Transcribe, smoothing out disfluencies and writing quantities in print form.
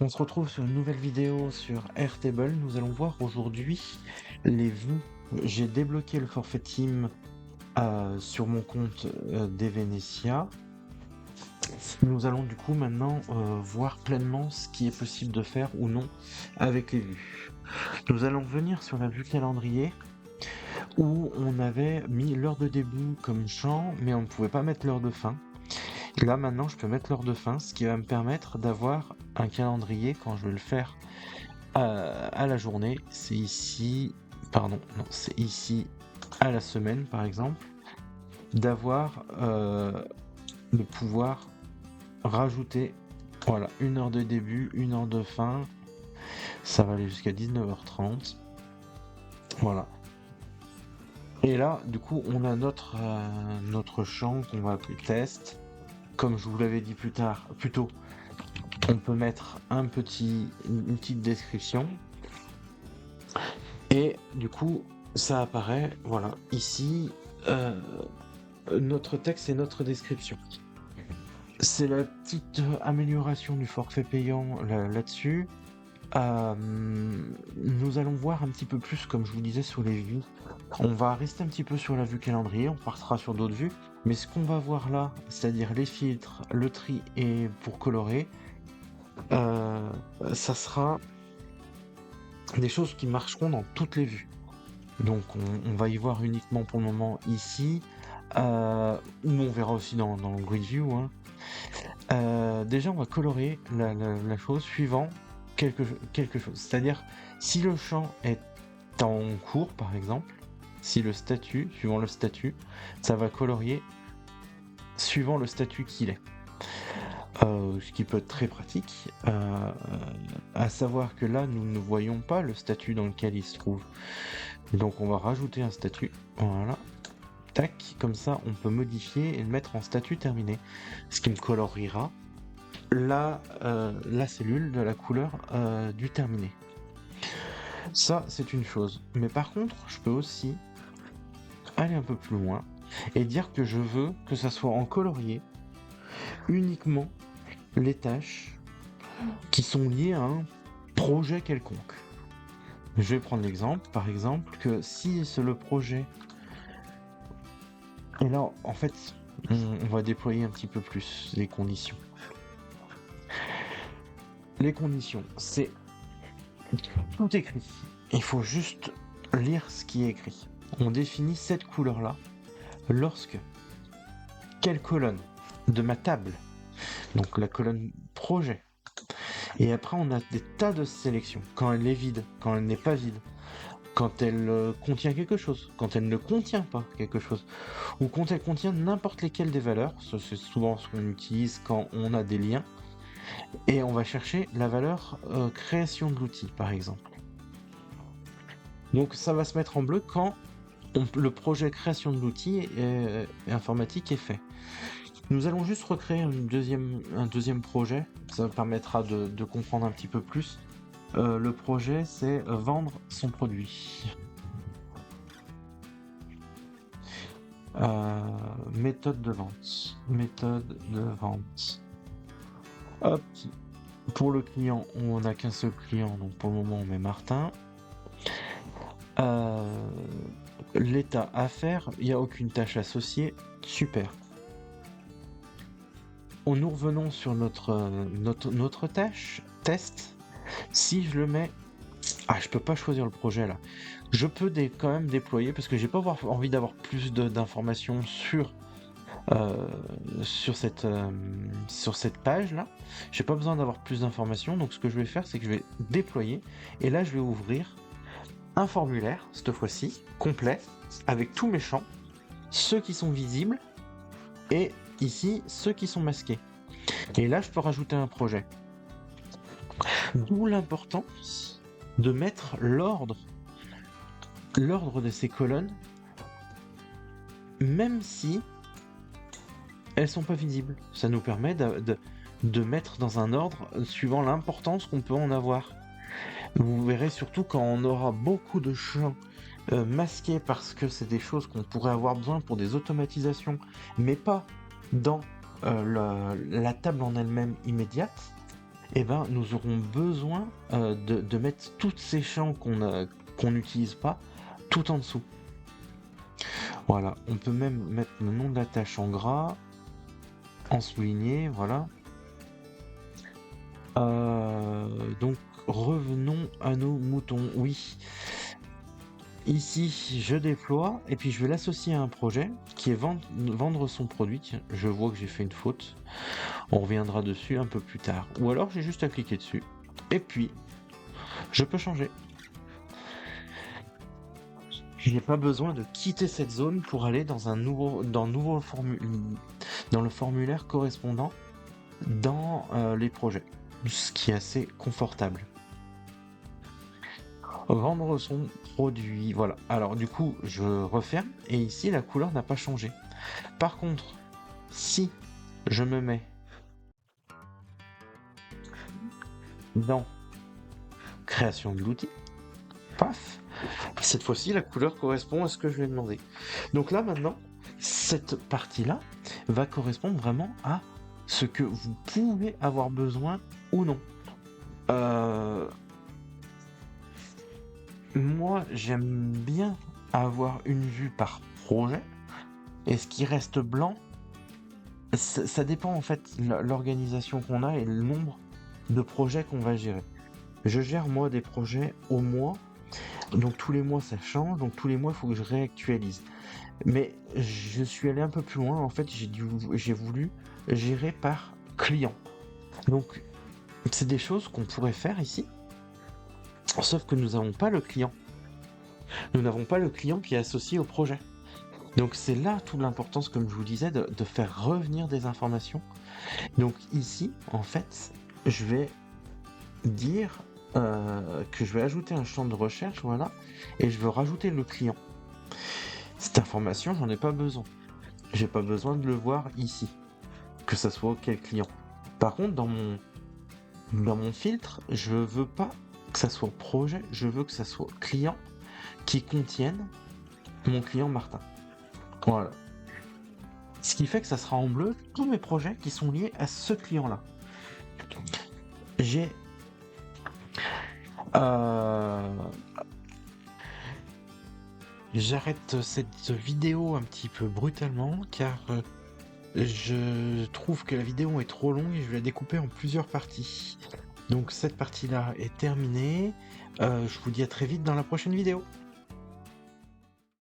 On se retrouve sur une nouvelle vidéo sur Airtable. Nous allons voir aujourd'hui les vues. J'ai débloqué le forfait team sur mon compte d'Evenesia. Nous allons du coup maintenant voir pleinement ce qui est possible de faire ou non avec les vues. Nous allons venir sur la vue calendrier où on avait mis l'heure de début comme champ, mais on ne pouvait pas mettre l'heure de fin. Là maintenant je peux mettre l'heure de fin, ce qui va me permettre d'avoir un calendrier quand je vais le faire à la journée. C'est ici, pardon, non, c'est ici à la semaine par exemple, d'avoir de pouvoir rajouter, voilà, une heure de début, une heure de fin, ça va aller jusqu'à 19h30, voilà. Et là, du coup, on a notre champ qu'on va appeler test. Comme je vous l'avais dit plus tôt, on peut mettre une petite description. Et du coup, ça apparaît, voilà, ici, notre texte et notre description. C'est la petite amélioration du forfait payant là-dessus. Nous allons voir un petit peu plus, comme je vous disais, sur les vues. On va rester un petit peu sur la vue calendrier, on partira sur d'autres vues. Mais ce qu'on va voir là, c'est-à-dire les filtres, le tri et pour colorer, ça sera des choses qui marcheront dans toutes les vues. Donc on va y voir uniquement pour le moment ici, ou on verra aussi dans le grid view, hein. Déjà on va colorer la chose suivant quelque chose. C'est-à-dire si le champ est en cours par exemple, si le statut, suivant le statut, ça va colorier suivant le statut qu'il est. Ce qui peut être très pratique, à savoir que là nous ne voyons pas le statut dans lequel il se trouve. Donc on va rajouter un statut, voilà, tac, comme ça on peut modifier et le mettre en statut terminé, ce qui me coloriera la cellule de la couleur du terminé. Ça c'est une chose, mais par contre je peux aussi aller un peu plus loin et dire que je veux que ça soit en colorier uniquement les tâches qui sont liées à un projet quelconque. Je vais prendre l'exemple, par exemple, que si c'est le projet, et là, en fait, on va déployer un petit peu plus les conditions. Les conditions, c'est tout écrit. Il faut juste lire ce qui est écrit. On définit cette couleur-là lorsque quelle colonne de ma table, donc la colonne projet, et après on a des tas de sélections, quand elle est vide, quand elle n'est pas vide, quand elle contient quelque chose, quand elle ne contient pas quelque chose, ou quand elle contient n'importe lesquelles des valeurs. Ça, c'est souvent ce qu'on utilise quand on a des liens, et on va chercher la valeur création de l'outil, par exemple. Donc ça va se mettre en bleu quand le projet création de l'outil informatique est fait. Nous allons juste recréer un deuxième projet, ça permettra de comprendre un petit peu plus. Le projet, c'est vendre son produit. Méthode de vente. Méthode de vente. Hop. Pour le client, on n'a qu'un seul client, donc pour le moment, on met Martin. L'état à faire, il n'y a aucune tâche associée. Super. Nous revenons sur notre tâche, test. Si je le mets... Ah, je peux pas choisir le projet là. Je peux quand même déployer parce que j'ai pas envie d'avoir plus d'informations sur cette page là. J'ai pas besoin d'avoir plus d'informations, donc ce que je vais faire, c'est que je vais déployer et là je vais ouvrir un formulaire, cette fois-ci, complet, avec tous mes champs, ceux qui sont visibles et ici ceux qui sont masqués. Et là je peux rajouter un projet. D'où l'importance de mettre l'ordre de ces colonnes, même si elles sont pas visibles. Ça nous permet de mettre dans un ordre suivant l'importance qu'on peut en avoir. Vous verrez surtout quand on aura beaucoup de champs masqués parce que c'est des choses qu'on pourrait avoir besoin pour des automatisations, mais pas dans la table en elle-même immédiate. eh ben, nous aurons besoin de mettre tous ces champs qu'on n'utilise pas tout en dessous. Voilà, on peut même mettre le nom de la tâche en gras, en souligné, voilà. Donc revenons à nos moutons. Oui, ici je déploie et puis je vais l'associer à un projet qui est vendre son produit. Tiens, je vois que j'ai fait une faute. On reviendra dessus un peu plus tard. Ou alors j'ai juste à cliquer dessus. Et puis, je peux changer. Je n'ai pas besoin de quitter cette zone pour aller dans dans le formulaire correspondant dans les projets. Ce qui est assez confortable. Vendre son produit, voilà. Alors du coup, je referme et ici la couleur n'a pas changé. Par contre, si je me mets dans création de l'outil, paf, cette fois-ci la couleur correspond à ce que je lui ai demandé. Donc là maintenant, cette partie-là va correspondre vraiment à ce que vous pouvez avoir besoin ou non. Moi, j'aime bien avoir une vue par projet, et ce qui reste blanc, ça dépend en fait l'organisation qu'on a et le nombre de projets qu'on va gérer. Je gère moi des projets au mois, donc tous les mois ça change, donc tous les mois il faut que je réactualise. Mais je suis allé un peu plus loin, en fait j'ai voulu gérer par client. Donc c'est des choses qu'on pourrait faire ici, sauf que nous n'avons pas le client. Nous n'avons pas le client qui est associé au projet. Donc c'est là toute l'importance, comme je vous disais, de faire revenir des informations. Donc ici, en fait, je vais dire que je vais ajouter un champ de recherche, voilà, et je veux rajouter le client. Cette information, j'en ai pas besoin. J'ai pas besoin de le voir ici, que ça soit quel client. Par contre, dans mon filtre, je veux pas que ça soit projet, je veux que ça soit client qui contienne mon client Martin. Voilà. Ce qui fait que ça sera en bleu tous mes projets qui sont liés à ce client-là. J'arrête cette vidéo un petit peu brutalement car je trouve que la vidéo est trop longue et je vais la découper en plusieurs parties. Donc cette partie-là est terminée. Je vous dis à très vite dans la prochaine vidéo.